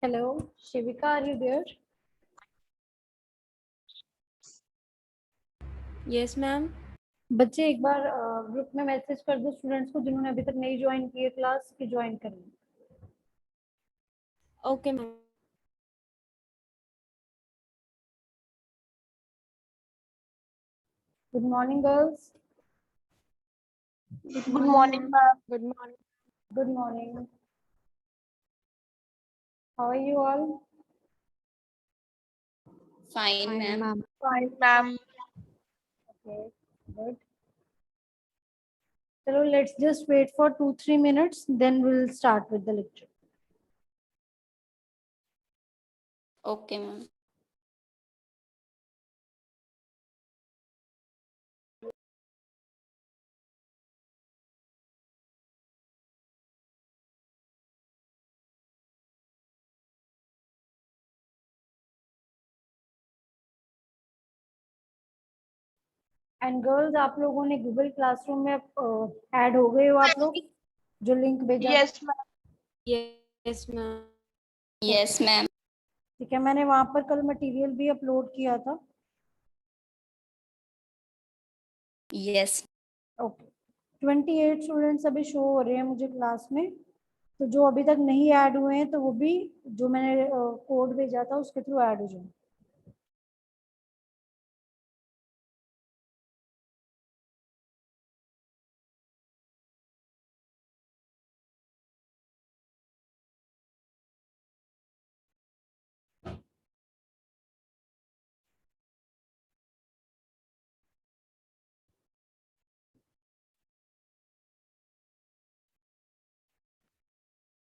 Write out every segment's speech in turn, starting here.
Hello, Shivika, are you there? Yes, ma'am. बच्चे एक बार group में मैसेज कर दो स्टूडेंट्स को जिन्होंने अभी तक नहीं ज्वाइन की है क्लास की ज्वाइन करें. Okay, ma'am. Good morning, girls. Good morning, ma'am. Good morning. Good morning. How are you all? Fine, ma'am. Fine, ma'am. Okay, good. So let's just wait for 2-3 minutes, then we'll start with the lecture. Okay, ma'am. And girls, आप लोगों ने Google classroom में add हो गए हो आप लोग जो लिंक भेजा? Yes, ma'am. Yes, ma'am. Yes, ma'am. ठीक है, मैंने वहां पर कल मटेरियल भी अपलोड किया था. Yes. ओके, 28 स्टूडेंट्स अभी शो हो रहे हैं मुझे क्लास में. तो जो अभी तक नहीं ऐड हुए हैं तो वो भी जो मैंने कोड भेजा था उसके थ्रू ऐड हो जाए.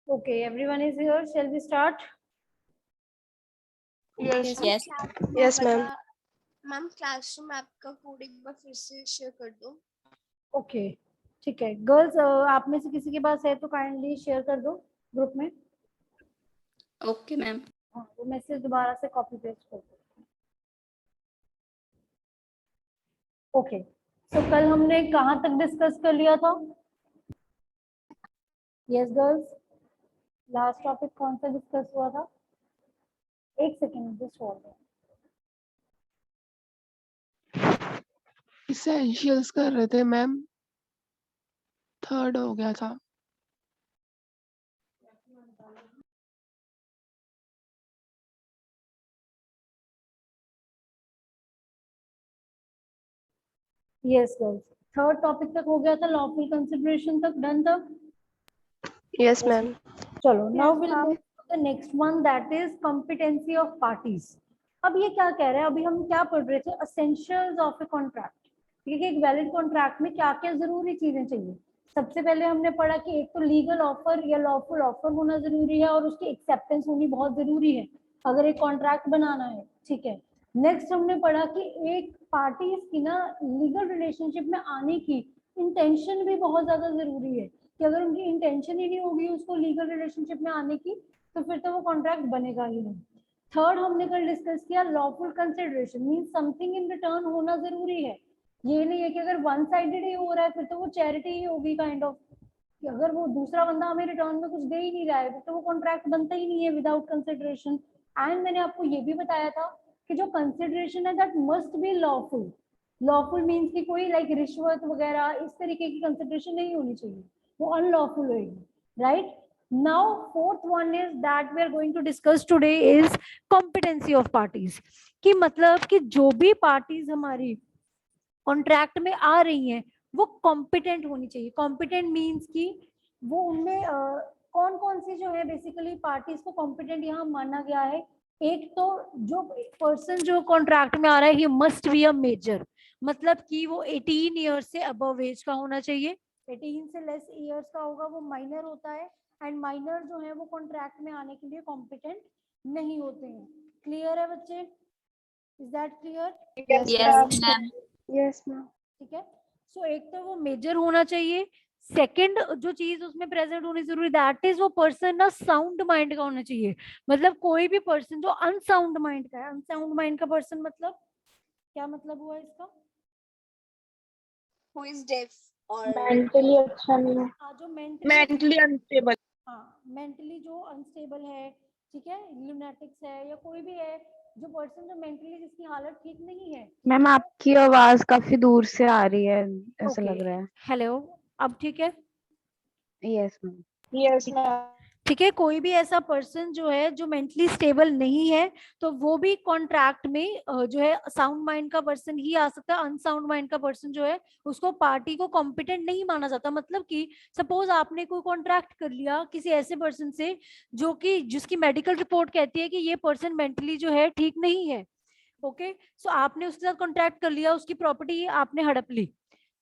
Okay, everyone is here. Shall we start? Yes. Yes. Yes, ma'am. Ma'am classroom app का कोड एक बार फिर से शेयर कर दो. ओके, ठीक है. गर्ल्स, आप में से किसी के पास है तो काइंडली शेयर कर दो ग्रुप में. Okay, ma'am. हाँ, वो मैसेज दोबारा से कॉपी पेस्ट कर दो. ओके, सो कल हमने कहाँ तक डिस्कस कर लिया था? यस गर्ल्स, लास्ट टॉपिक कौन सा डिस्कस हुआ था? एक सेकेंड जस्ट होल्ड. इसेंशियल्स कर रहे थे मैम, थर्ड हो गया था. यस गर्ल्स, थर्ड टॉपिक तक हो गया था. लॉफुल कंसिडरेशन तक डन था. Yes, ma'am. चलो, now will move to the next one, that is competency of parties. अब ये क्या कह रहे हैं? अभी हम क्या पढ़ रहे थे? Essentials of a contract. ठीक है, एक वैलिड कॉन्ट्रैक्ट में क्या क्या जरूरी चीजें चाहिए. सबसे पहले हमने पढ़ा कि एक तो लीगल ऑफर या लॉफुल ऑफर होना जरूरी है और उसकी एक्सेप्टेंस होनी बहुत जरूरी है अगर एक कॉन्ट्रैक्ट बनाना है. ठीक है. नेक्स्ट हमने पढ़ा कि एक पार्टी की ना लीगल रिलेशनशिप में आने की इंटेंशन भी बहुत ज्यादा जरूरी है कि अगर उनकी इंटेंशन ही नहीं होगी उसको लीगल रिलेशनशिप में आने की तो फिर तो वो कॉन्ट्रैक्ट बनेगा ही नहीं. थर्ड हमने कल डिस्कस किया lawful consideration means something in return होना जरूरी है. ये नहीं है कि अगर वन साइडेड ही हो रहा है फिर तो वो चैरिटी ही होगी काइंड ऑफ. अगर वो दूसरा बंदा हमें रिटर्न में कुछ दे ही नहीं रहा है तो वो कॉन्ट्रैक्ट बनता ही नहीं है विदाउट कंसिडरेशन. एंड मैंने आपको ये भी बताया था कि जो कंसिडरेशन है that must be lawful. Lawful means कि कोई लाइक रिश्वत वगैरह इस तरीके की कंसिडरेशन नहीं होनी चाहिए, वो अनलॉफुल होगी. Right. Now fourth one is that we are going to discuss today is competency of parties. कि मतलब कि जो भी पार्टीज हमारी कॉन्ट्रैक्ट में आ रही हैं वो कॉम्पिटेंट होनी चाहिए. कॉम्पिटेंट मींस कि वो उनमें कौन कौन सी जो है बेसिकली पार्टीज को कॉम्पिटेंट यहाँ माना गया है. एक तो जो पर्सन जो कॉन्ट्रैक्ट में आ रहा है he must be a major. मतलब कि वो 18 ईयर्स से अबव एज का होना चाहिए. 18 से लेस ईयर्स का होगा वो माइनर होता है. एंड माइनर जो है वो कॉन्ट्रैक्ट में आने के लिए कॉम्पिटेंट नहीं होते हैं. क्लियर है बच्चे? Is that clear? Yes, ma'am. Yes, ma'am. ठीक है. सो एक तो वो मेजर होना चाहिए. सेकंड जो चीज उसमें प्रेजेंट होनी जरूरी दैट इज वो पर्सन ना साउंड माइंड का होना चाहिए. मतलब कोई भी पर्सन जो अनसाउंड माइंड का है. अनसाउंड माइंड का पर्सन मतलब क्या मतलब हुआ इसका? Who is deaf or Mentally अच्छा नहीं है. हाँ, जो Mentally unstable. हाँ, मेंटली जो अनस्टेबल है ठीक है, ल्यूनेटिक्स है या कोई भी है जो पर्सन जो मेंटली जिसकी हालत ठीक नहीं है। मैम आपकी आवाज काफी दूर से आ रही है, ऐसा लग रहा है। हेलो, अब ठीक है? Yes ma'am. Yes ma'am. ठीक है, कोई भी ऐसा पर्सन जो है जो मेंटली स्टेबल नहीं है तो वो भी कॉन्ट्रैक्ट में जो है साउंड माइंड का पर्सन ही आ सकता है। अनसाउंड माइंड का पर्सन जो है उसको पार्टी को कॉम्पिटेंट नहीं माना जाता। मतलब कि सपोज आपने कोई कॉन्ट्रैक्ट कर लिया किसी ऐसे पर्सन से जो कि जिसकी मेडिकल रिपोर्ट कहती है कि ये पर्सन मेंटली जो है ठीक नहीं है। ओके, सो आपने उसके साथ कॉन्ट्रैक्ट कर लिया, उसकी प्रॉपर्टी आपने हड़प ली,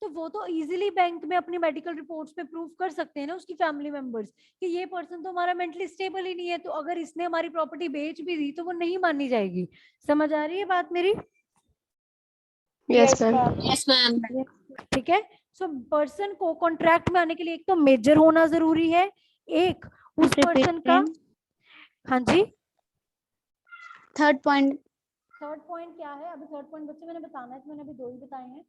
तो वो तो इजीली बैंक में अपनी मेडिकल रिपोर्ट्स पे प्रूव कर सकते हैं ना उसकी फैमिली मेंबर्स कि ये पर्सन तो हमारा मेंटली स्टेबल ही नहीं है। तो अगर इसने हमारी प्रॉपर्टी बेच भी दी तो वो नहीं मानी जाएगी। समझ आ रही है बात मेरी? Yes ma'am. Yes, ma'am. ठीक है, सो पर्सन को कॉन्ट्रैक्ट में आने के लिए एक तो मेजर होना जरूरी है, एक उस पर्सन का। हाँ जी, Third point. थर्ड पॉइंट क्या है? अभी थर्ड पॉइंट बच्चे मैंने बताना है तो मैंने अभी 2 ही बताए हैं।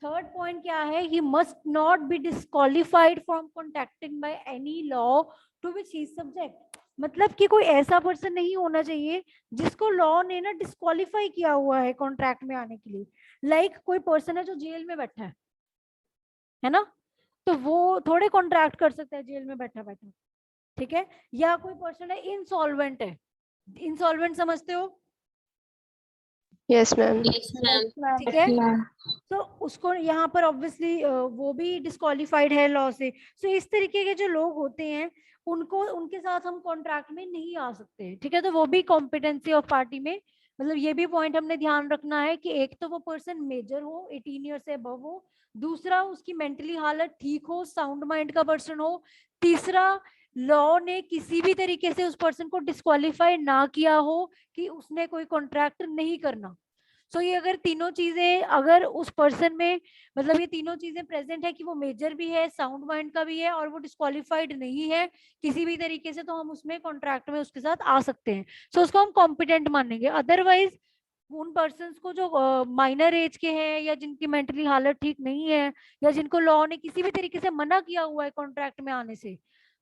थर्ड पॉइंट क्या है? He must not be disqualified from contacting by any law to which he is subject. मतलब कि कोई ऐसा पर्सन नहीं होना चाहिए जिसको लॉ ने ना डिस्क्वालीफाई किया हुआ है कॉन्ट्रैक्ट में आने के लिए। लाइक कोई पर्सन है जो जेल में बैठा है ना, तो वो थोड़े कॉन्ट्रैक्ट कर सकता है जेल में बैठा बैठा। ठीक है, या कोई पर्सन है इंसॉल्वेंट है, इंसॉल्वेंट समझते हो? Yes ma'am. Yes, ma'am. ठीक है, तो उसको यहाँ पर ऑब्वियसली वो भी डिस्क्वालिफाइड है लॉ से। सो इस तरीके के जो लोग होते हैं उनको उनके साथ हम कॉन्ट्रैक्ट में नहीं आ सकते। ठीक है, तो वो भी कॉम्पिटेंसी ऑफ पार्टी में, मतलब ये भी पॉइंट हमने ध्यान रखना है कि एक तो वो पर्सन मेजर हो, 18 ईयर से अबव हो, दूसरा उसकी मेंटली हालत ठीक हो, साउंड माइंड का पर्सन हो, तीसरा लॉ ने किसी भी तरीके से उस पर्सन को डिस्क्वालीफाई ना किया हो कि उसने कोई कॉन्ट्रैक्ट नहीं करना। सो ये अगर तीनों चीजें अगर उस पर्सन में, मतलब ये तीनों चीजें प्रेजेंट है कि वो मेजर भी है, साउंड माइंड का भी है और वो डिस्क्वालिफाइड नहीं है किसी भी तरीके से, तो हम उसमें कॉन्ट्रैक्ट में उसके साथ आ सकते हैं। सो उसको हम कॉम्पिटेंट मानेंगे। अदरवाइज उन पर्सन को जो माइनर एज के हैं या जिनकी मेंटली हालत ठीक नहीं है या जिनको लॉ ने किसी भी तरीके से मना किया हुआ है कॉन्ट्रैक्ट में आने से,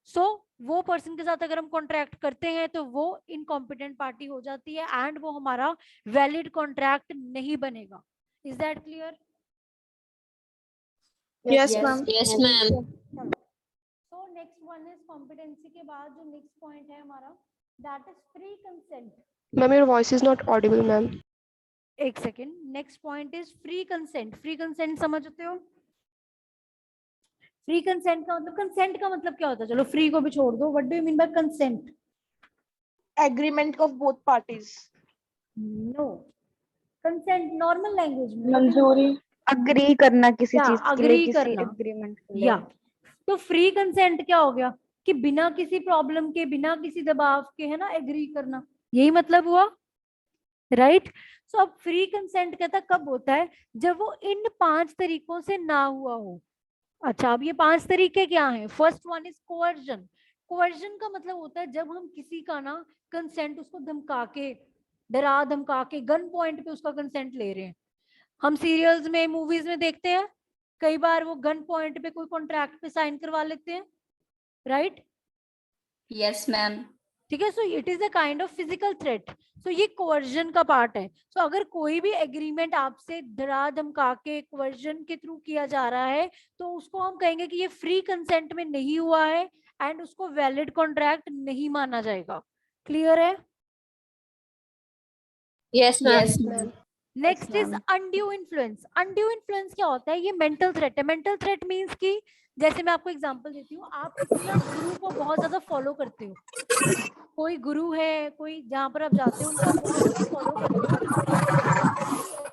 सो वो पर्सन के साथ अगर हम कॉन्ट्रैक्ट करते हैं तो वो इनकॉम्पिटेंट पार्टी हो जाती है एंड वो हमारा वैलिड कॉन्ट्रैक्ट नहीं बनेगा। Is that clear? Yes ma'am. Yes, ma'am. So next one is competency के बाद जो नेक्स्ट पॉइंट है हमारा that is free consent. Ma'am your voice is not audible ma'am. एक second, next point is free consent. Free consent समझते हो? Free consent का मतलब, कंसेंट का मतलब क्या होता है? चलो फ्री को भी छोड़ दो, what do you mean by consent? agreement of both parties. No, consent normal language में मंजूरी, अग्री करना किसी या चीज के लिए, अग्री किसी करना एग्रीमेंट के लिए। या। तो फ्री कंसेंट क्या हो गया कि बिना किसी प्रॉब्लम के, बिना किसी दबाव के, है ना, एग्री करना, यही मतलब हुआ, राइट? सो अब फ्री कंसेंट कहता कब होता है? जब वो इन 5 तरीकों से ना हुआ हो। अच्छा, अब ये 5 तरीके क्या हैं? First one is coercion. Coercion का मतलब होता है जब हम किसी का ना कंसेंट, उसको धमका के, डरा धमका के, गन पॉइंट पे उसका कंसेंट ले रहे हैं। हम सीरियल्स में, मूवीज में देखते हैं कई बार वो गन पॉइंट पे कोई कॉन्ट्रैक्ट पे साइन करवा लेते हैं, राइट? Yes, ma'am. ठीक है, so it is a kind of physical threat. So ये कोवर्जन का पार्ट है। सो अगर कोई भी एग्रीमेंट आपसे डरा धमका के कोवर्जन के थ्रू किया जा रहा है तो उसको हम कहेंगे कि ये फ्री कंसेंट में नहीं हुआ है एंड उसको वैलिड कॉन्ट्रैक्ट नहीं माना जाएगा। क्लियर है? Yes, ma'am. Yes ma'am. Next is undue influence. Undue influence क्या होता है? ये मेंटल थ्रेट है। मेंटल थ्रेट मींस कि जैसे मैं आपको एग्जांपल देती हूँ, आप किसी ना गुरु को बहुत ज्यादा फॉलो करते हो, कोई गुरु है, कोई जहाँ पर आप जाते हो उनको आप बहुत ज्यादा फॉलो करते हो।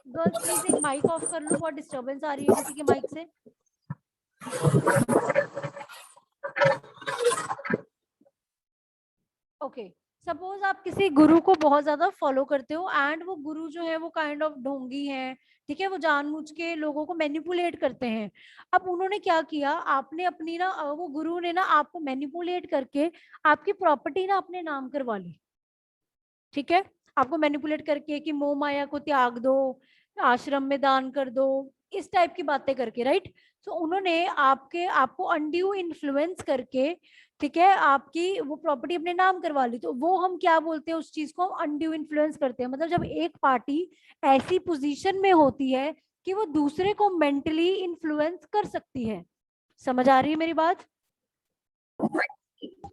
गर्ल्स प्लीज एक माइक ऑफ कर लो, बहुत डिस्टरबेंस आ रही है किसी के माइक से। ओके, सपोज आप किसी गुरु को बहुत ज्यादा फॉलो करते हो एंड वो गुरु जो है वो काइंड ऑफ ढोंगी है, ठीक है, वो जानबूझ के लोगों को मैनिपुलेट करते हैं। अब उन्होंने क्या किया, आपने अपनी ना, वो गुरु ने ना आपको मैनिपुलेट करके आपकी प्रॉपर्टी ना अपने नाम करवा ली। ठीक है, आपको मैनिपुलेट करके कि मोह माया को त्याग दो, आश्रम में दान कर दो, इस टाइप की बातें करके, राइट। तो उन्होंने आपको अनड्यू इन्फ्लुएंस करके, ठीक है, आपकी वो प्रॉपर्टी अपने नाम करवा ली, तो वो हम क्या बोलते हैं, उस चीज को हम अनड्यू इन्फ्लुएंस करते हैं। मतलब जब एक पार्टी ऐसी पोजीशन में होती है कि वो दूसरे को मेंटली इन्फ्लुएंस कर सकती है। समझ आ रही है मेरी बात?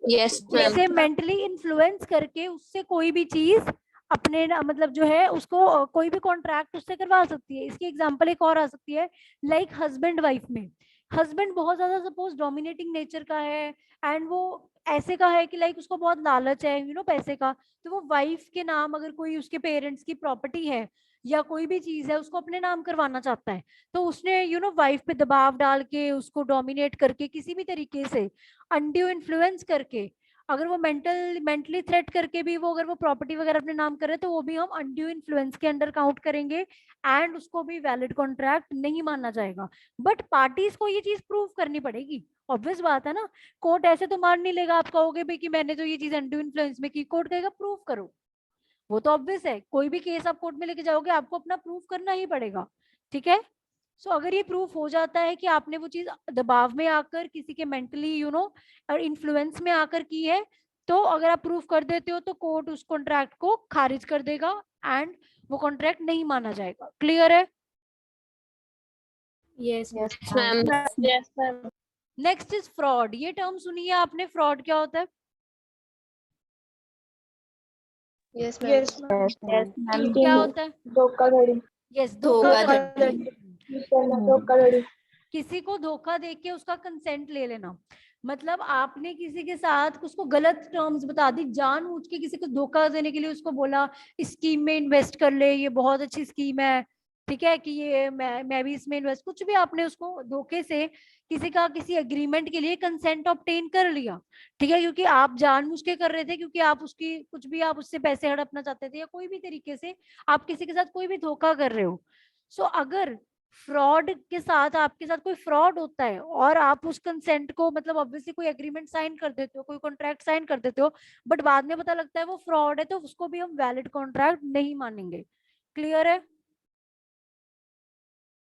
Yes ma'am. जैसे मेंटली इन्फ्लुएंस करके उससे कोई भी चीज अपने मतलब जो है उसको कोई भी कॉन्ट्रैक्ट उससे करवा सकती है। इसकी एग्जांपल एक और आ सकती है, लाइक हस्बैंड वाइफ में। हस्बैंड बहुत ज्यादा सपोज डोमिनेटिंग नेचर का है, एंड वो ऐसे का है कि लाइक उसको बहुत लालच है पैसे का, तो वो वाइफ के नाम अगर कोई उसके पेरेंट्स की प्रॉपर्टी है या कोई भी चीज है उसको अपने नाम करवाना चाहता है, तो उसने वाइफ पे दबाव डाल के, उसको डोमिनेट करके, किसी भी तरीके से अनड्यू इन्फ्लुएंस करके, अगर वो मेंटली थ्रेट करके भी वो अगर वो प्रॉपर्टी वगैरह अपने नाम करे, तो वो भी हम अनड्यू इन्फ्लुएंस के अंडर काउंट करेंगे, एंड उसको भी वैलिड कॉन्ट्रैक्ट नहीं माना जाएगा। बट पार्टीज को ये चीज प्रूव करनी पड़ेगी, ऑब्वियस बात है ना। कोर्ट ऐसे तो मान नहीं लेगा, आप कहोगे भाई कि मैंने तो ये चीज अनड्यू इन्फ्लुएंस में की, कोर्ट कहेगा प्रूव करो। वो तो ऑब्वियस है, कोई भी केस आप कोर्ट में लेके जाओगे आपको अपना प्रूफ करना ही पड़ेगा, ठीक है। सो अगर ये प्रूफ हो जाता है कि आपने वो चीज दबाव में आकर किसी के मेंटली और इन्फ्लुएंस में आकर की है, तो अगर आप प्रूफ कर देते हो तो कोर्ट उस कॉन्ट्रैक्ट को खारिज कर देगा, एंड वो कॉन्ट्रैक्ट नहीं माना जाएगा। क्लियर है? Yes ma'am. Yes, ma'am. Next is fraud. ये टर्म सुनी है आपने, फ्रॉड क्या होता है? Yes, ma'am. Yes, ma'am. Yes ma'am. क्या होता है? धोखाधड़ी. यस, धोखाधड़ी। धोखाधड़ी. किसी को धोखा देके उसका कंसेंट ले लेना, मतलब आपने किसी के साथ उसको गलत टर्म्स बता दी, जानबूझ के किसी को धोखा देने के लिए उसको बोला इस स्कीम में इन्वेस्ट कर ले, ये बहुत अच्छी स्कीम है, ठीक है, कि ये मैं भी इसमें इन्वेस्ट, कुछ भी आपने उसको धोखे से किसी एग्रीमेंट के लिए कंसेंट ऑब्टेन कर लिया, ठीक है, क्योंकि आप जानबूझ के कर रहे थे, क्योंकि आप उसकी कुछ भी आप उससे पैसे हड़पना चाहते थे, या कोई भी तरीके से आप किसी के साथ कोई भी धोखा कर रहे हो। सो अगर फ्रॉड के साथ आपके साथ कोई फ्रॉड होता है और आप उस कंसेंट को, मतलब ऑब्वियसली कोई एग्रीमेंट साइन कर देते हो, कोई कॉन्ट्रैक्ट साइन कर देते हो, बट बाद में पता लगता है वो फ्रॉड है, तो उसको भी हम वैलिड कॉन्ट्रैक्ट नहीं मानेंगे। क्लियर है?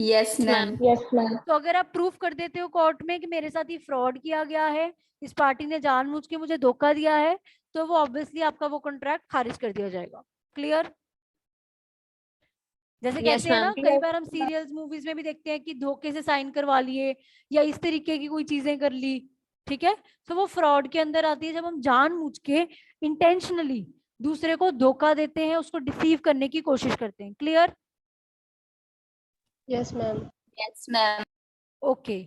Yes ma'am. Yes, ma'am. तो अगर आप प्रूफ कर देते हो कोर्ट में कि मेरे साथ ये फ्रॉड किया गया है, इस पार्टी ने जानबूझ के मुझे धोखा दिया है, तो वो ऑब्वियसली आपका वो कॉन्ट्रैक्ट खारिज कर दिया जाएगा। क्लियर? जैसे Yes, कहते हैं ना, ma'am. कई बार हम सीरियल्स मूवीज में भी देखते हैं कि धोखे से साइन करवा लिए या इस तरीके की कोई चीजें कर ली, ठीक है, तो वो फ्रॉड के अंदर आती है, जब हम जानबूझ के इंटेंशनली दूसरे को धोखा देते हैं, उसको डिसीव करने की कोशिश करते हैं। Clear? Yes, ma'am. Yes ma'am. Okay,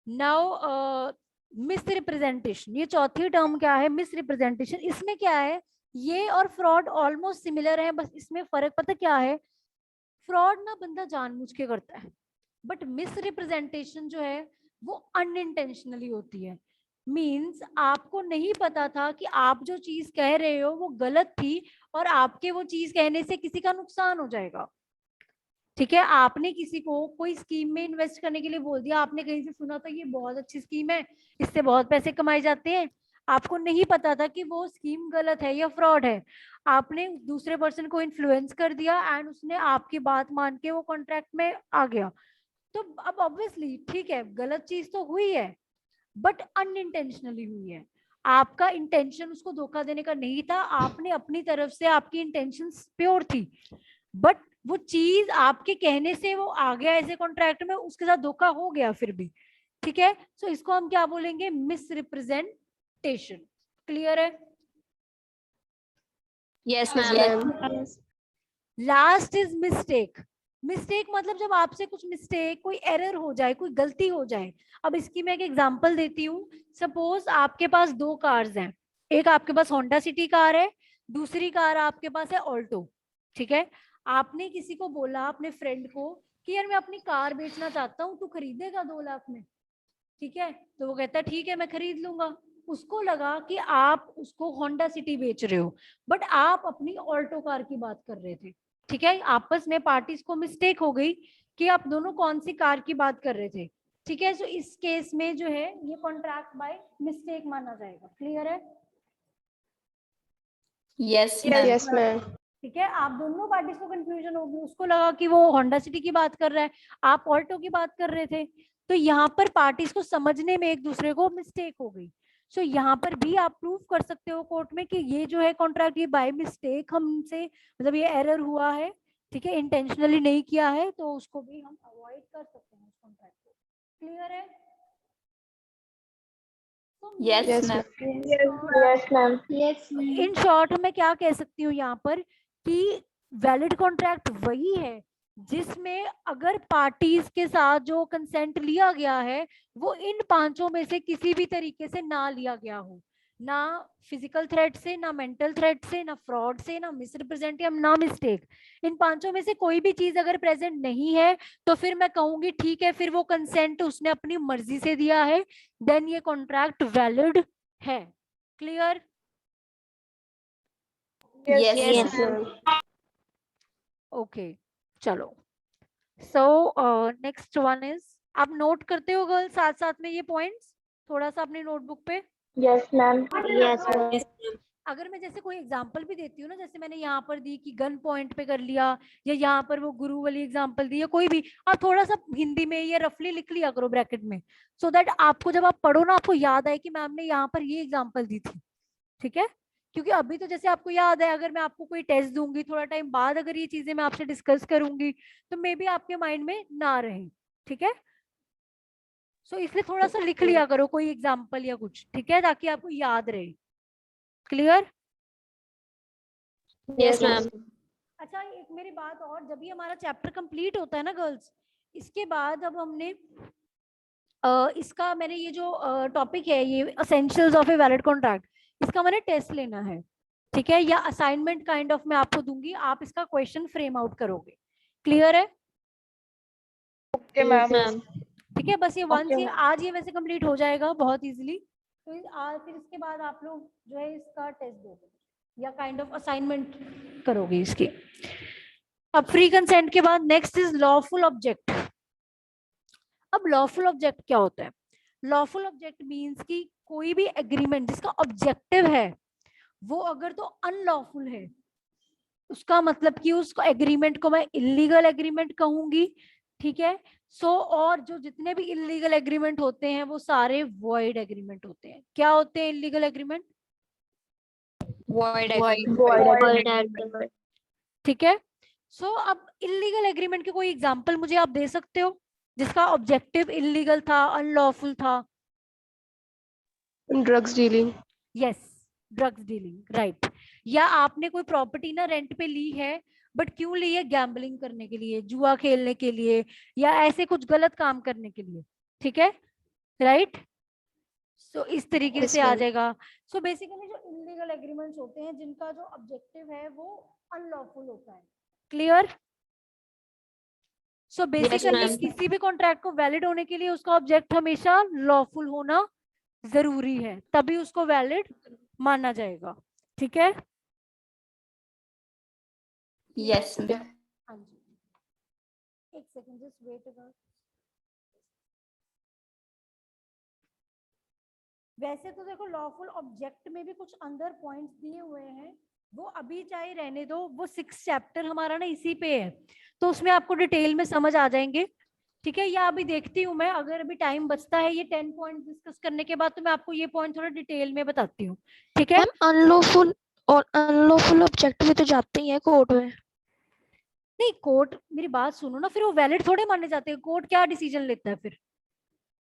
now miss representation. ये चौथी टर्म क्या है? Miss representation. इसमें क्या है, ये और फ्रॉड ऑलमोस्ट सिमिलर है, बस इसमें फर्क पता क्या है, फ्रॉड ना बंदा जानबूझ के करता है, बट मिस रिप्रेजेंटेशन जो है वो अनइंटेंशनली होती है। मींस आपको नहीं पता था कि आप जो चीज कह रहे हो वो गलत थी, और आपके वो चीज कहने से किसी का नुकसान हो जाएगा, ठीक है। आपने किसी को कोई स्कीम में इन्वेस्ट करने के लिए बोल दिया, आपने कहीं से सुना था ये बहुत अच्छी स्कीम है, इससे बहुत पैसे कमाए जाते हैं, आपको नहीं पता था कि वो स्कीम गलत है या फ्रॉड है, आपने दूसरे पर्सन को इन्फ्लुएंस कर दिया, एंड उसने आपकी बात मान के वो कॉन्ट्रैक्ट में आ गया, तो अब ऑब्वियसली ठीक है, गलत चीज तो हुई है, बट अनइंटेंशनली हुई है। आपका इंटेंशन उसको धोखा देने का नहीं था, आपने अपनी तरफ से, आपकी इंटेंशन प्योर थी, बट वो चीज आपके कहने से वो आ गया ऐसे कॉन्ट्रैक्ट में, उसके साथ धोखा हो गया फिर भी, ठीक है। सो इसको हम क्या बोलेंगे? Miss representation. क्लियर है? Yes Yes, ma'am. ma'am. Last is mistake. Mistake मतलब जब आपसे कुछ मिस्टेक, कोई एरर हो जाए, कोई गलती हो जाए। अब इसकी मैं एक एग्जांपल देती हूँ। सपोज आपके पास दो कार्स हैं, एक आपके पास होंडा सिटी कार है, दूसरी कार आपके पास है ऑल्टो, ठीक है। आपने किसी को बोला, अपने फ्रेंड को, कि यार मैं अपनी कार बेचना चाहता हूँ, तू खरीदेगा 2 लाख में, ठीक है, तो वो कहता है ठीक है मैं खरीद लूंगा। उसको लगा कि आप उसको होंडा सिटी बेच रहे हो, बट आप अपनी ऑल्टो कार की बात कर रहे थे, ठीक है। आपस में पार्टीज को मिस्टेक हो गई कि आप दोनों कौन सी कार की बात कर रहे थे, ठीक है। सो इस केस में जो है ये कॉन्ट्रैक्ट बाय मिस्टेक माना जाएगा। क्लियर है? Yes ma'am. Yes, ma'am. ठीक है, आप दोनों पार्टीज को कंफ्यूजन होगी, उसको लगा कि वो होंडा सिटी की बात कर रहा है, आप ऑल्टो की बात कर रहे थे, तो यहाँ पर पार्टीज को समझने में एक दूसरे को मिस्टेक हो गई। सो यहाँ पर भी आप प्रूव कर सकते हो कोर्ट में कि ये जो है कॉन्ट्रैक्ट ये बाय मिस्टेक हमसे, मतलब ये एरर हुआ है, ठीक है, इंटेंशनली नहीं किया है, तो उसको भी हम अवॉइड कर सकते हैं उस कॉन्ट्रैक्ट को। क्लियर है? Yes, Yes, ma'am. Yes, ma'am. Yes, ma'am. In short मैं क्या कह सकती हूँ यहाँ पर कि वैलिड कॉन्ट्रैक्ट वही है जिसमें अगर पार्टीज के साथ जो कंसेंट लिया गया है वो इन पांचों में से किसी भी तरीके से ना लिया गया हो, ना फिजिकल थ्रेट से, ना मेंटल थ्रेट से, ना फ्रॉड से, ना मिसरिप्रेजेंट या ना मिस्टेक। इन पांचों में से कोई भी चीज अगर प्रेजेंट नहीं है तो फिर मैं कहूंगी ठीक है, फिर वो कंसेंट उसने अपनी मर्जी से दिया है, देन ये कॉन्ट्रैक्ट वैलिड है। क्लियर? Yes, ma'am. ओके, चलो। सो नेक्स्ट वन इज, आप नोट करते हो गर्ल साथ साथ में ये पॉइंट्स थोड़ा सा अपनी नोटबुक पे? Yes, ma'am. Yes, ma'am. अगर मैं जैसे कोई एग्जांपल भी देती हूँ ना, जैसे मैंने यहाँ पर दी कि गन पॉइंट पे कर लिया, या यहाँ पर वो गुरु वाली एग्जांपल दी, या कोई भी, आप थोड़ा सा हिंदी में या रफली लिख लिया करो ब्रैकेट में, सो दैट आपको जब आप पढ़ो ना आपको याद आए कि मैम ने यहाँ पर ये एग्जाम्पल दी थी। ठीक है, क्योंकि अभी तो जैसे आपको याद है, अगर मैं आपको कोई टेस्ट दूंगी थोड़ा टाइम बाद, अगर ये चीजें मैं आपसे डिस्कस करूंगी तो मे बी आपके माइंड में ना रहे। ठीक है, सो इसलिए थोड़ा सा लिख लिया करो कोई एग्जांपल या कुछ, ठीक है, ताकि आपको याद रहे। क्लियर? Yes, ma'am. अच्छा, एक मेरी बात और, जब ये हमारा चैप्टर कंप्लीट होता है ना गर्ल्स, इसके बाद अब हमने इसका, मैंने ये जो टॉपिक है ये essentials of a valid contract, इसका मैंने टेस्ट लेना है। ठीक है, या असाइनमेंट काइंड ऑफ मैं आपको दूंगी, आप इसका क्वेश्चन फ्रेम आउट करोगे। क्लियर है? Okay, ma'am. ठीक है, बस ये वंस Okay, ये ma'am. आज ये वैसे कंप्लीट हो जाएगा बहुत इजीली, तो फिर इसके बाद आप लोग जो है इसका टेस्ट दोगे या काइंड ऑफ असाइनमेंट करोगे इसकी। अब फ्री कंसेंट के बाद नेक्स्ट इज लॉफुल ऑब्जेक्ट। अब लॉफुल ऑब्जेक्ट क्या होता है? लॉफुल ऑब्जेक्ट मींस कि कोई भी एग्रीमेंट जिसका ऑब्जेक्टिव है वो अगर तो अनलॉफुल है, उसका मतलब कि उस एग्रीमेंट को मैं इलीगल एग्रीमेंट कहूंगी। ठीक है, सो और जो जितने भी इलीगल एग्रीमेंट होते हैं वो सारे वॉइड एग्रीमेंट होते हैं। क्या होते हैं illegal agreement? Void. Void. Agreement. ठीक है, सो अब इलीगल एग्रीमेंट के कोई एग्जांपल मुझे आप दे सकते हो जिसका ऑब्जेक्टिव इलीगल था, अनलॉफुल था? Drugs dealing. Yes, drugs dealing, right. या आपने कोई प्रॉपर्टी ना रेंट पे ली है, बट क्यों ली है? गैम्बलिंग करने के लिए, जुआ खेलने के लिए, या ऐसे कुछ गलत काम करने के लिए। ठीक है, राइट। सो इस तरीके Yes, से आ ma'am. जाएगा। सो बेसिकली जो इलीगल एग्रीमेंट्स होते हैं जिनका जो ऑब्जेक्टिव है वो अनलॉफुल होता है। क्लियर? So basically ma'am. किसी भी कॉन्ट्रैक्ट को वैलिड होने के लिए उसका ऑब्जेक्ट हमेशा लॉफुल होना जरूरी है, तभी उसको वैलिड माना जाएगा। ठीक है? Yes, ma'am. हाँ जी, एक सेकंड जस्ट वेट अगर। वैसे तो देखो लॉफुल ऑब्जेक्ट में भी कुछ अंदर पॉइंट्स दिए हुए हैं, वो अभी चाहे रहने दो, वो 6 चैप्टर हमारा ना इसी पे है, तो उसमें आपको डिटेल में समझ आ जाएंगे। ठीक है, या अभी देखती हूँ मैं, अगर अभी टाइम बचता है ये 10 पॉइंट डिस्कस करने के बाद तो मैं आपको ये पॉइंट थोड़ा डिटेल में बताती हूँ। ठीक है, मैम अनलॉफुल और अनलॉफुल ऑब्जेक्ट भी तो जाते ही है कोर्ट में। नहीं कोर्ट, मेरी बात सुनो ना, फिर वो वैलिड थोड़े माने जाते हैं, कोर्ट क्या डिसीजन लेता है फिर?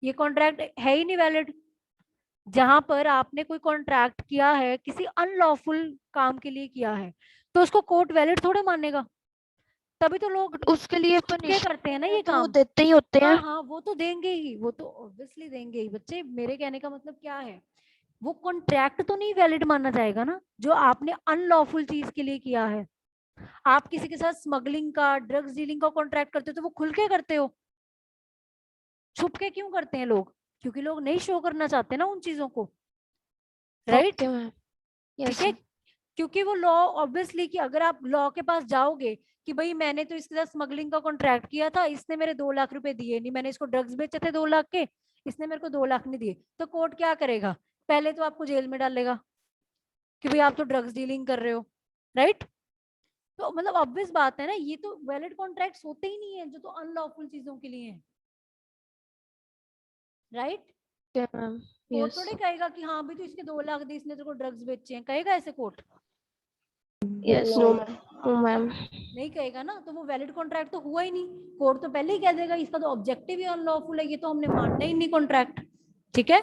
ये कॉन्ट्रैक्ट है ही नहीं वैलिड। जहां पर आपने कोई कॉन्ट्रैक्ट किया है किसी अनलॉफुल काम के लिए किया है तो उसको कोर्ट वैलिड थोड़े मानेगा, तभी तो लोग उसके लिए क्या पनिशमेंट करते हैं ना ये तो वो काम। देते ही होते हैं। हाँ हाँ, वो तो देंगे ही, वो तो ऑब्वियसली देंगे ही बच्चे। मेरे कहने का मतलब क्या है, वो कॉन्ट्रैक्ट तो नहीं वैलिड माना जाएगा ना जो आपने अनलॉफुल चीज के लिए किया है। आप किसी के साथ स्मगलिंग का, ड्रग्स डीलिंग का कॉन्ट्रैक्ट करते हो तो वो खुल के करते हो, छुप के क्यों करते हैं लोग? क्योंकि लोग नहीं शो करना चाहते ना उन चीजों को, राइट? Okay ma'am. ठीक है, क्योंकि वो लॉ ऑब्वियसली कि अगर आप लॉ के पास जाओगे कि भाई मैंने तो इसके साथ स्मगलिंग का कॉन्ट्रैक्ट किया था, इसने मेरे 2 लाख रुपए दिए नहीं, मैंने इसको ड्रग्स बेचे थे 2 लाख के, इसने मेरे को 2 लाख नहीं दिए, तो कोर्ट क्या करेगा? पहले तो आपको जेल में डालेगा कि भाई आप तो ड्रग्स डीलिंग कर रहे हो, राइट? तो मतलब ऑब्वियस बात है ना, ये तो वैलिड कॉन्ट्रैक्ट्स होते ही नहीं है जो तो अनलॉफुल चीजों के लिए हैं, राइट? क्या मैम? कोर्ट यस थोड़ी कहेगा कि हाँ भी तो इसके 2 लाख दे, इसने तेरे को ड्रग्स बेचे हैं, कहेगा ऐसे court? Yes No, no ma'am. नहीं कहेगा ना, तो वो वैलिड कॉन्ट्रैक्ट तो हुआ ही नहीं। कोर्ट तो पहले ही कह देगा इसका तो ऑब्जेक्टिव ही अनलॉफुल है, ये तो हमने मानना ही नहीं कॉन्ट्रैक्ट। ठीक है,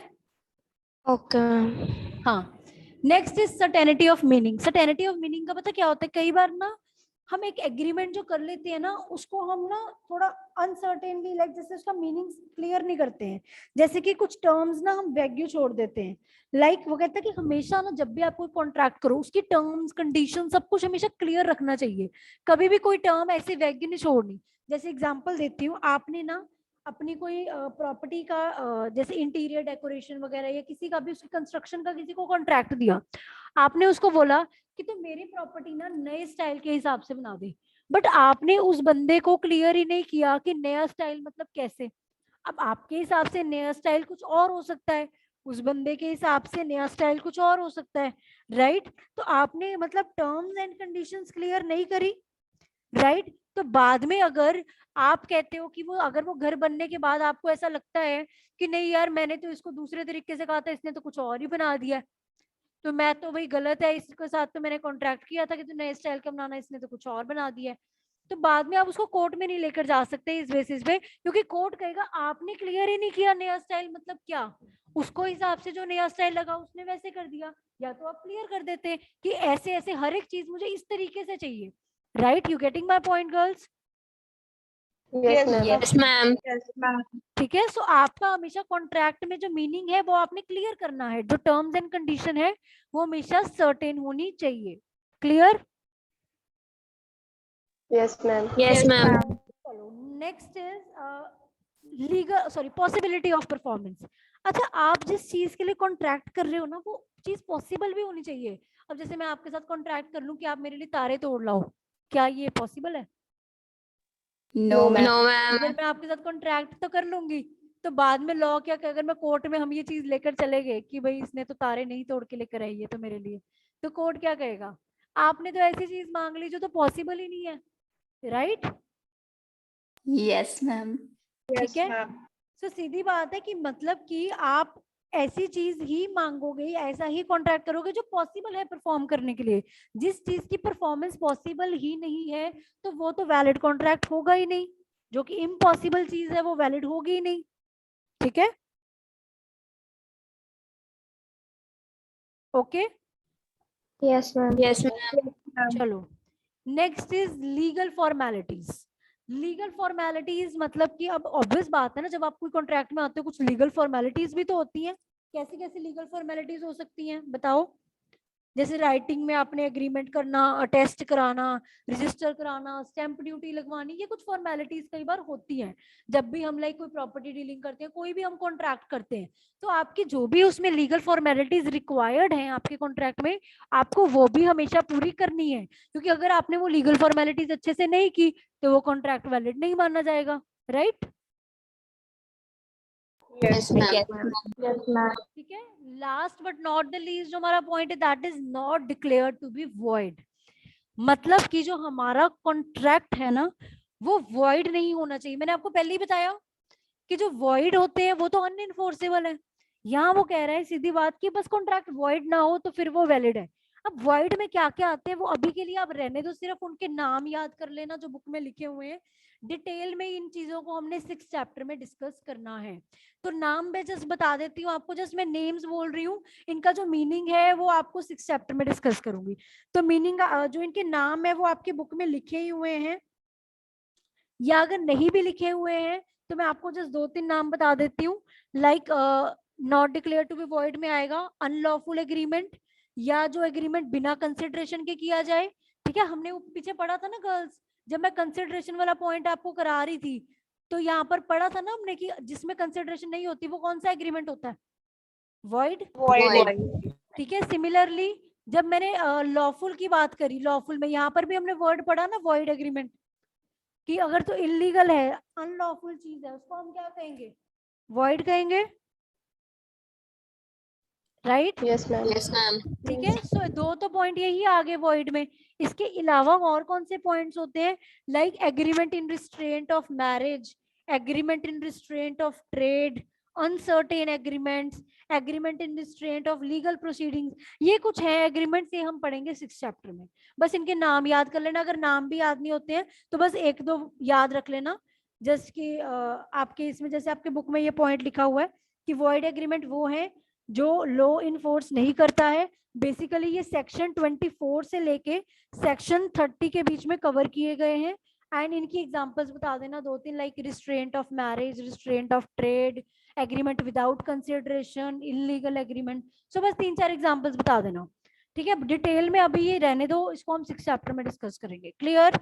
ओके मैम। हाँ। Next is certainty of meaning. Certainty of meaning का पता क्या होता है, कई बार ना हम एक एग्रीमेंट जो कर लेते हैं ना, उसको हम ना थोड़ा अनसर्टेनली, लाइक जैसे उसका मीनिंग क्लियर नहीं करते हैं। जैसे कि कुछ टर्म्स ना हम वैग्यू छोड़ देते हैं। लाइक वो कहता है कि हमेशा ना जब भी आप कोई कॉन्ट्रैक्ट करो, उसकी टर्म्स कंडीशन सब कुछ हमेशा क्लियर रखना चाहिए, कभी भी कोई टर्म ऐसे वैग्यू नहीं छोड़नी। जैसे एग्जाम्पल देती हूँ, आपने ना अपनी कोई प्रॉपर्टी का जैसे इंटीरियर डेकोरेशन वगैरह या किसी का भी उसकी कंस्ट्रक्शन का किसी को कॉन्ट्रैक्ट दिया, आपने उसको बोला कि तुम मेरी प्रॉपर्टी ना नए स्टाइल के हिसाब से बना दे, बट आपने उस बंदे को क्लियर ही नहीं किया कि नया स्टाइल मतलब कैसे। अब आपके हिसाब से नया स्टाइल कुछ और हो सकता है, उस बंदे के हिसाब से नया स्टाइल कुछ और हो सकता है, राइट? तो आपने मतलब टर्म्स एंड कंडीशंस क्लियर नहीं करी, राइट? तो बाद में अगर आप कहते हो कि वो अगर वो घर बनने के बाद आपको ऐसा लगता है कि नहीं यार मैंने तो इसको दूसरे तरीके से कहा था, इसने तो कुछ और ही बना दिया है, तो मैं तो भाई गलत है, इसके साथ तो मैंने कॉन्ट्रैक्ट किया था कि तू नए स्टाइल का बनाना, इसने तो कुछ और बना दिया है, तो बाद में आप उसको कोर्ट में नहीं लेकर जा सकते इस बेसिस पे, क्योंकि कोर्ट कहेगा आपने क्लियर ही नहीं किया नया स्टाइल मतलब क्या, उसको हिसाब से जो नया स्टाइल लगा उसने वैसे कर दिया। या तो आप क्लियर कर देते कि ऐसे ऐसे हर एक चीज मुझे इस तरीके से चाहिए, right? You getting my point girls? yes, ma'am. Yes. Ma'am. Yes, ma'am. ठीक है, सो आपका हमेशा कॉन्ट्रैक्ट में जो मीनिंग है वो आपने क्लियर करना है, जो टर्म्स एंड कंडीशन है वो हमेशा सर्टेन होनी चाहिए। Clear? Yes, ma'am. Yes ma'am. चलो next is legal sorry possibility of performance. अच्छा, आप जिस चीज के लिए कॉन्ट्रैक्ट कर रहे हो ना वो चीज पॉसिबल भी होनी चाहिए। अब जैसे मैं आपके साथ कॉन्ट्रैक्ट कर लूं कि आप मेरे लिए तारे तोड़ लाओ, क्या ये पॉसिबल है? No, ma'am. No ma'am. अगर मैं आपके साथ कॉन्ट्रैक्ट तो कर लूंगी, तो बाद में लॉ क्या, अगर मैं कोर्ट में हम ये चीज लेकर चले गए कि भाई इसने तो तारे नहीं तोड़ के लेकर आई है तो मेरे लिए, तो कोर्ट क्या कहेगा, आपने तो ऐसी चीज मांग ली जो तो पॉसिबल ही नहीं है, राइट? Yes, ma'am. ठीक है, तो सीधी बात है कि मतलब कि आप ऐसी चीज ही मांगोगे या ऐसा ही कॉन्ट्रैक्ट करोगे जो पॉसिबल है परफॉर्म करने के लिए। जिस चीज की परफॉर्मेंस पॉसिबल ही नहीं है तो वो तो वैलिड कॉन्ट्रैक्ट होगा ही नहीं, जो कि इम्पॉसिबल चीज है वो वैलिड होगी ही नहीं। ठीक है, okay? Yes, ma'am. Yes ma'am. चलो next is legal formalities. Legal formalities मतलब कि अब ऑब्वियस बात है ना, जब आप कोई कॉन्ट्रैक्ट में आते हो कुछ लीगल फॉर्मेलिटीज भी तो होती हैं। कैसी कैसी लीगल फॉर्मेलिटीज हो सकती हैं बताओ? जैसे राइटिंग में आपने एग्रीमेंट करना, अटेस्ट कराना, रजिस्टर कराना, स्टैंप ड्यूटी लगवानी, ये कुछ फॉर्मेलिटीज कई बार होती हैं जब भी हम लाइक कोई प्रॉपर्टी डीलिंग करते हैं, कोई भी हम कॉन्ट्रैक्ट करते हैं। तो आपकी जो भी उसमें लीगल फॉर्मेलिटीज रिक्वायर्ड हैं आपके कॉन्ट्रैक्ट में, आपको वो भी हमेशा पूरी करनी है, क्योंकि अगर आपने वो लीगल फॉर्मेलिटीज अच्छे से नहीं की तो वो कॉन्ट्रैक्ट वैलिड नहीं माना जाएगा, right? Yes, Yes, ma'am. ma'am. Yes, ma'am. ठीक है, last but not the least जो हमारा पॉइंट है, that is not declare to be void. मतलब कि जो हमारा कॉन्ट्रैक्ट है ना वो वॉइड नहीं होना चाहिए। मैंने आपको पहले ही बताया कि जो वॉइड होते हैं वो तो अनइनफोर्सेबल है। यहाँ वो कह रहा है सीधी बात कि बस कॉन्ट्रैक्ट वॉइड ना हो तो फिर वो वैलिड है। अब वॉइड में क्या क्या आते हैं वो अभी के लिए आप रहने दो, सिर्फ उनके नाम याद कर लेना जो बुक में लिखे हुए हैं। डिटेल में इन चीजों को हमने 6 चैप्टर में डिस्कस करना है। तो नाम मैं जस्ट बता देती हूँ आपको, जस्ट मैं नेम्स बोल रही हूँ, इनका जो मीनिंग है वो आपको 6 चैप्टर में डिस्कस करूंगी। तो मीनिंग जो इनके नाम है वो आपके बुक में लिखे ही हुए हैं, या अगर नहीं भी लिखे हुए हैं तो मैं आपको जस्ट 2-3 नाम बता देती हूँ। Like not declare to be void में आएगा अनलॉफुल एग्रीमेंट, या जो एग्रीमेंट बिना कंसिडरेशन के किया जाए। ठीक है, हमने पीछे पढ़ा था ना गर्ल्स, जब मैं कंसिडरेशन वाला पॉइंट आपको करा रही थी, तो यहाँ पर पढ़ा था ना हमने कि जिसमें कंसिडरेशन नहीं होती वो कौन सा एग्रीमेंट होता है? वॉइड। Void. ठीक है, सिमिलरली जब मैंने लॉफुल की बात करी, लॉफुल में यहाँ पर भी हमने वर्ड पढ़ा ना वॉइड एग्रीमेंट, कि अगर तो इलीगल है, अनलॉफुल चीज है, उसको हम क्या कहेंगे? वॉइड कहेंगे। Right? Yes, ma'am. Yes, ma'am. ठीक है, सो दो तो पॉइंट यही आगे वॉइड में। इसके अलावा और कौन से पॉइंट्स होते हैं? Like agreement in restraint of marriage, agreement in restraint of trade, uncertain agreements, agreement in restraint of legal proceedings. ये कुछ है एग्रीमेंट्स, ये हम पढ़ेंगे 6th चैप्टर में। बस इनके नाम याद कर लेना, अगर नाम भी याद नहीं होते हैं तो बस एक दो याद रख लेना। जस्ट कि आपके इसमें जैसे आपके बुक में ये पॉइंट लिखा हुआ है कि वॉइड एग्रीमेंट वो है जो लॉ इनफोर्स नहीं करता है। बेसिकली ये सेक्शन 24 से लेके सेक्शन 30 के बीच में कवर किए गए हैं। एंड इनकी एग्जांपल्स बता देना दो तीन, like restraint of marriage, restraint of trade, agreement without consideration, illegal agreement. So बस 3-4 एग्जांपल्स बता देना, ठीक है? डिटेल में अभी ये रहने दो, इसको हम 6th चैप्टर में डिस्कस करेंगे। Clear?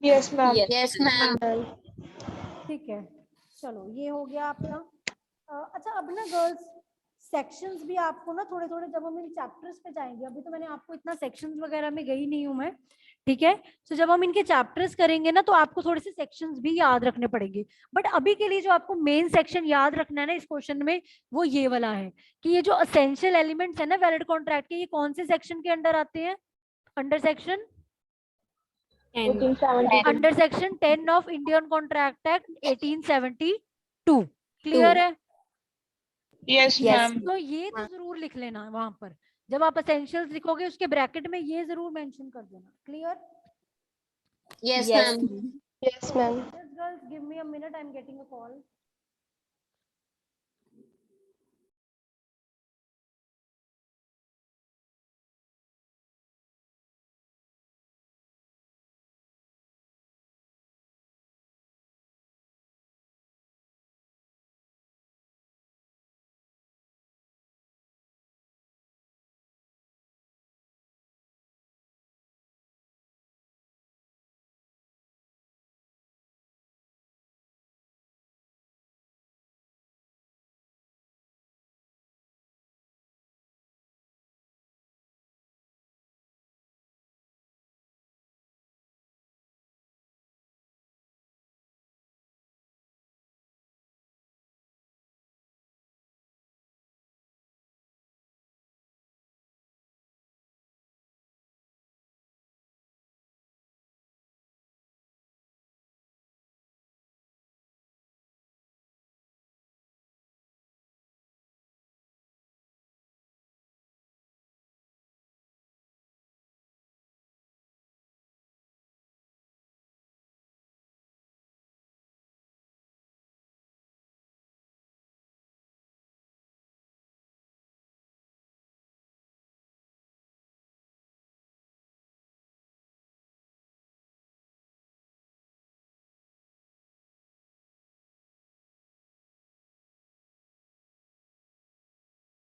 Yes, ma'am. Yes, ma'am. ठीक है, चलो ये हो गया आपका। अच्छा, अब ना गर्ल्स सेक्शंस भी आपको ना थोड़े थोड़े, जब हम इन चैप्टर्स पे जाएंगे, अभी तो मैंने आपको इतना सेक्शंस वगैरह में गई नहीं हूं मैं, ठीक है? तो जब हम इनके चैप्टर्स करेंगे ना तो आपको थोड़े से सेक्शंस भी याद रखने पड़ेंगे। बट अभी के लिए जो आपको मेन सेक्शन याद रखना है ना इस क्वेश्चन में, वो ये वाला है कि ये जो असेंशियल एलिमेंट्स है ना वैलिड कॉन्ट्रैक्ट के, ये कौन से सेक्शन के अंडर आते हैं? Under section 1870. Under section 10 of Indian contract act 1872। Clear है? Yes, Yes. तो ये तो जरूर लिख लेना वहां पर, जब आप एसेंशियल्स लिखोगे उसके ब्रैकेट में ये जरूर मेंशन कर देना। Clear? Yes, Yes. ma'am. Yes, ma'am. Yes, girls, give me a minute. I'm getting a call.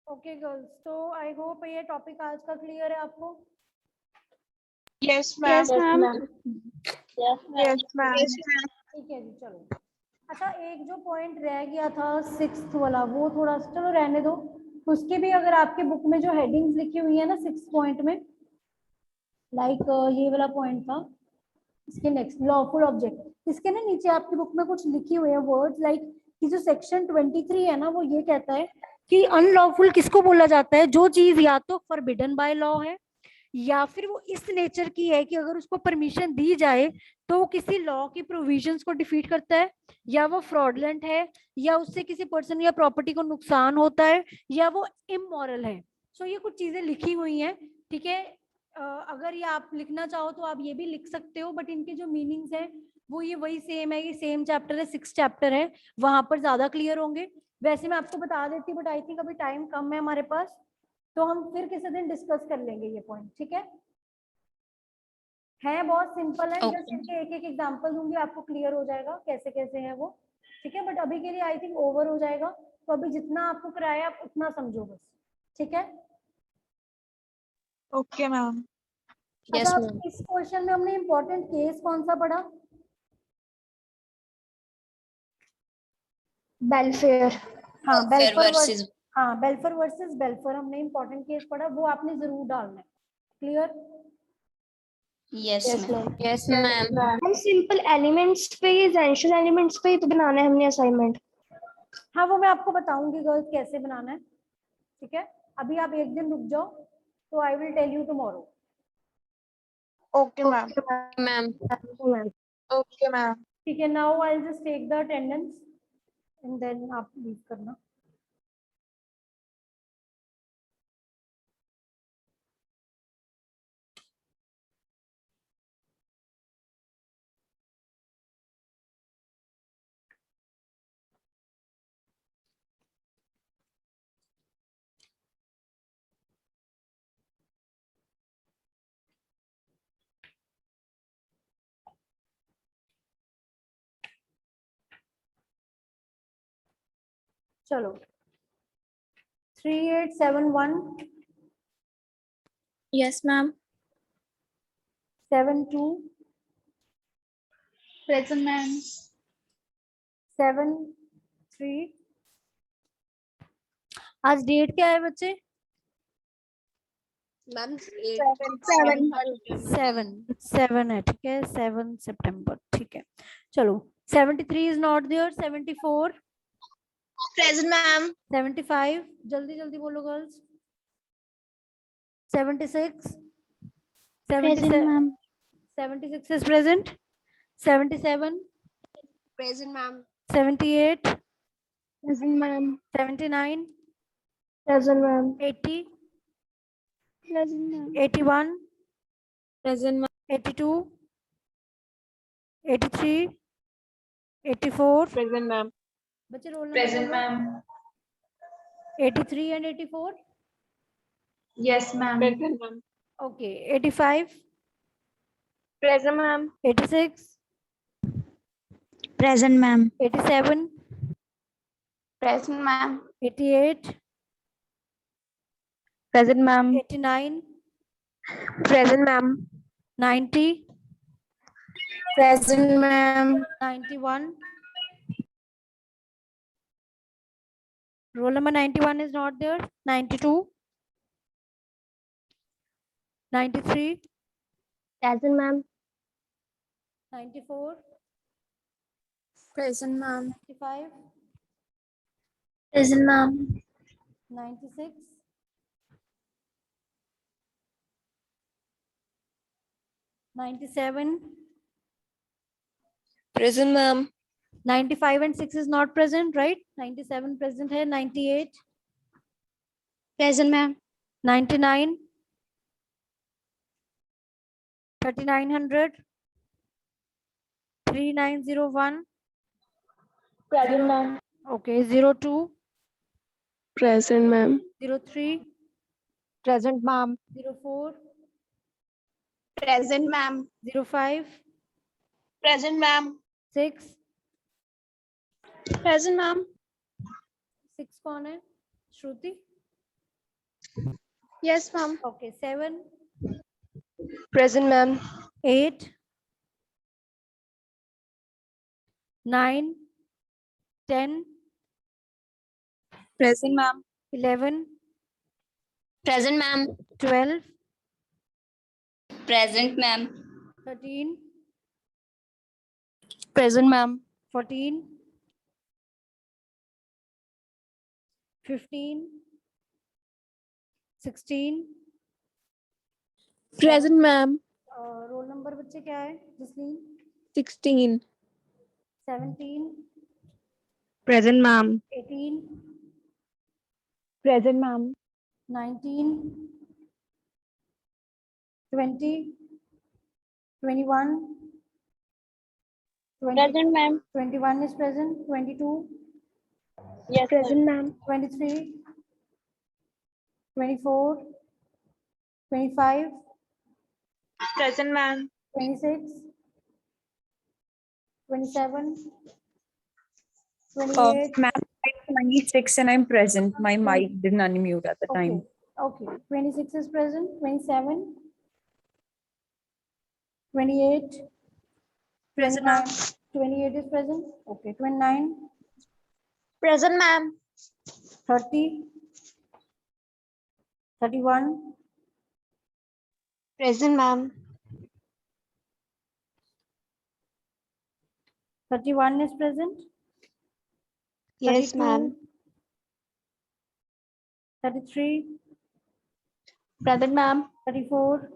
Okay girls, तो आई होप ये टॉपिक आज का क्लियर है आपको। Yes, ma'am. Yes, ma'am. Yes, ma'am. ठीक है जी, चलो। अच्छा, एक जो पॉइंट रह गया था 6th वाला, वो थोड़ा चलो रहने दो। उसके भी अगर आपके बुक में जो हेडिंग्स लिखी हुई है ना 6th पॉइंट में, लाइक ये वाला पॉइंट था, इसके नेक्स्ट लॉफुल ऑब्जेक्ट, इसके ना नीचे आपकी बुक में कुछ लिखी हुई है वर्ड्स, लाइक कि जो सेक्शन 23 है ना वो ये कहता है कि अनलॉफुल किसको बोला जाता है? जो चीज या तो फॉरबिडन बाय लॉ है, या फिर वो इस नेचर की है कि अगर उसको परमिशन दी जाए तो वो किसी लॉ की प्रोविजंस को डिफीट करता है, या वो फ्रॉडलेंट है, या उससे किसी पर्सन या प्रॉपर्टी को नुकसान होता है, या वो इमोरल है। सो ये कुछ चीजें लिखी हुई हैं, ठीक है? अगर ये आप लिखना चाहो तो आप ये भी लिख सकते हो, बट इनके जो मीनिंग्स है वो ये वही सेम है, ये सेम चैप्टर है, 6th चैप्टर है, वहां पर ज्यादा क्लियर होंगे। वैसे मैं आपको बता देती, बट आई थिंक अभी टाइम कम है हमारे पास, तो हम फिर किसी दिन डिस्कस कर लेंगे ये पॉइंट, ठीक है बहुत सिंपल है। Okay. जस्ट इनके एक एक एग्जांपल दूंगी, आपको क्लियर हो जाएगा कैसे कैसे है वो, ठीक है? बट अभी के लिए आई थिंक ओवर हो जाएगा, तो अभी जितना आपको कराया आप उतना समझो बस, ठीक है? Okay, ma'am. Yes, अच्छा, ma'am. इस क्वेश्चन में हमने इम्पोर्टेंट केस कौन सा पढ़ा? Belfair. हाँ, Welfare बेल्फर versus. हाँ, बेल्फर वर्सेस बेल्फर हमने इम्पोर्टेंट केस पढ़ा, वो आपने जरूर डालना है। Clear? Yes, Yes, ma'am. ma'am. Yes, ma'am. हम सिंपल एलिमेंट्स पे, एसेंशियल एलिमेंट्स पे ही तो बनाना है हमने असाइनमेंट। हाँ, वो मैं आपको बताऊंगी गर्ल्स कैसे बनाना है। ठीक है, अभी आप एक दिन रुक जाओ, तो I will tell you tomorrow. Okay, ma'am. Ma'am. Okay, ma'am. ठीक है, now I just take the attendance and then आप लीव करना। चलो 3871 Yes, ma'am. 72 Present, ma'am. 73। आज डेट क्या है बच्चे? मैम सेवन है, ठीक है, 7 सितंबर, ठीक है। चलो 73 is not there. 74, present ma'am 75, जल्दी जल्दी बोलो girls. 76, Present, ma'am. 76 is present। 77, present ma'am 78, Present, ma'am. 79, Present, ma'am. 80, Present, ma'am. 81, Present, ma'am. 82, 83, 84। Present, ma'am. बच्चे roll Present, number ma'am. 83 and 84। Yes, ma'am. Present, ma'am. Okay, 85, Present, ma'am. 86, Present, ma'am. 87, Present, ma'am. 88, Present, ma'am. 89, Present, ma'am. 90, Present, ma'am. 91। Roll number 91 is not there। 92, 93, Present, ma'am. 94, Present, ma'am. 95, Present, ma'am. 96, 97, Present, ma'am. 95 and 6 is not present, right? 97 present है। 98, Present, ma'am. 99, 3900, 3901। Present, ma'am. Okay, 02, Present, ma'am. 03, Present, ma'am. 04, present ma'am 05, present ma'am 6, Present, ma'am. 6 कौन है? श्रुति। Yes, ma'am. Okay, 7, Present, ma'am. 8, 9, 10, Present, ma'am. 11, Present, ma'am. 12, Present, ma'am. 13, Present, ma'am. 14, 15, 16। Present, ma'am. Roll number बच्चे क्या है? Jasleen. 16. 17, Present, ma'am. 18, Present, ma'am. 19, 20, 21, 20, Present, ma'am. 21 is present। 22, Yes, Present, ma'am. 23, 24, 25, Present, ma'am. 26, 27, Uh, 28. ma'am, I'm 26 and I'm present. My mic didn't unmute at the Okay, time. okay. 26 is present. 27, 28, present 29, ma'am 28 is present. Okay, 29, present ma'am 30, 31, present ma'am 31 is present. yes 32, ma'am 33, Present, ma'am. 34,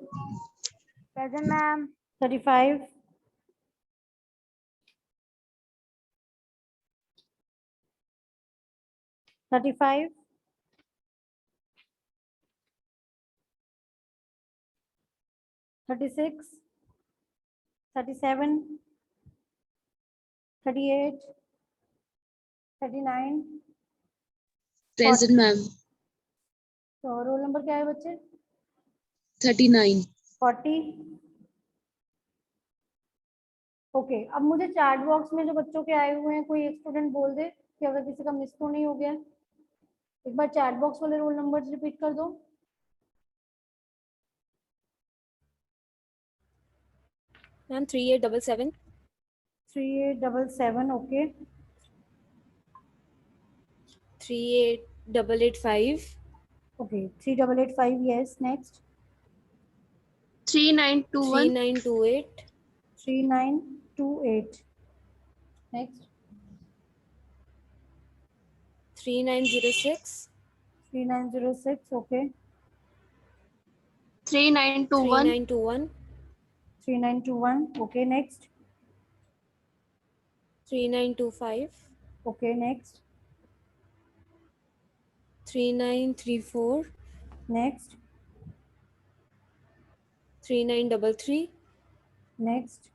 Present, ma'am. 35, 35, 36, 37, 38, 39. Present, ma'am. तो roll number क्या है बच्चे? 39. 40. Okay, अब मुझे chat box में जो बच्चों के आए हुए हैं कोई एक स्टूडेंट बोल दे कि अगर किसी का मिस तो नहीं हो गया। एक बार चैट बॉक्स वाले रोल नंबर्स रिपीट कर दो। Ma'am 3877 3877. Okay, 38885 okay, 3885. Yes, next 3921. 3928 3928. Next 3906 3906. Okay, 3921. 3921 3921. Okay, next 3925 okay, next 3934 next 3933 next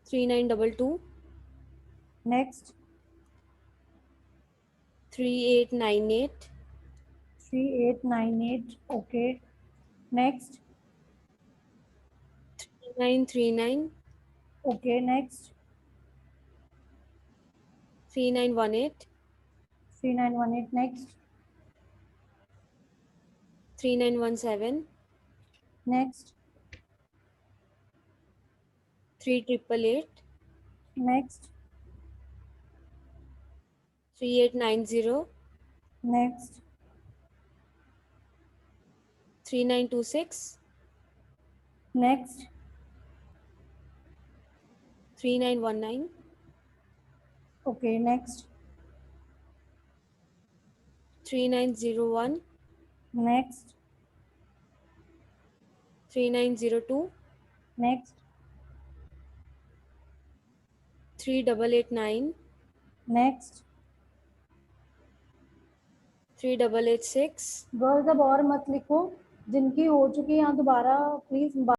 3922 next 3898 3898. Okay, next 3939 okay, next 3918 3918. Next 3917 next 3888 next 3890 next 3926 next 3919 okay, next 3901 next 3902 next 3889 next. 3886 girls अब और मत लिखो, जिनकी हो चुकी है यहाँ दोबारा प्लीज